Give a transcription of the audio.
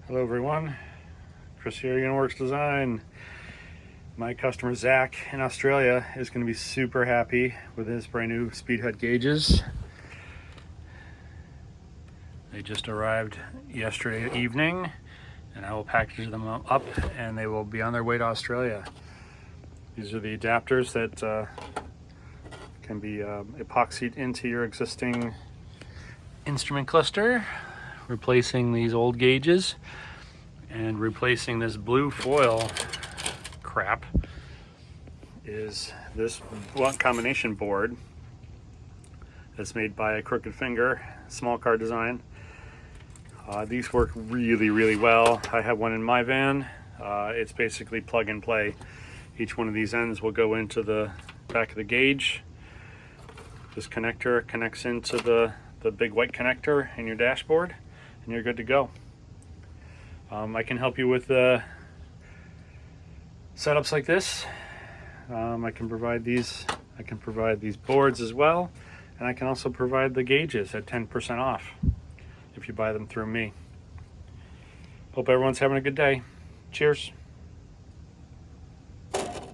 Hello everyone, Chris here, Uniworks Design. My customer Zach in Australia is going to be super happy with his brand new speedhead gauges. They just arrived yesterday evening and I will package them up and they will be on their way to Australia. These are the adapters that can be epoxied into your existing instrument cluster, replacing these old gauges and replacing this blue foil crap is this blunt combination board that's made by a Crooked Finger small car design. These work really well. I have one in my van. It's basically plug and play. Each one of these ends will go into the back of the gauge. This connector connects into the big white connector in your dashboard and you're good to go. I can help you with setups like this. I can provide these boards as well, and I can also provide the gauges at 10% off if you buy them through me. Hope everyone's having a good day. Cheers.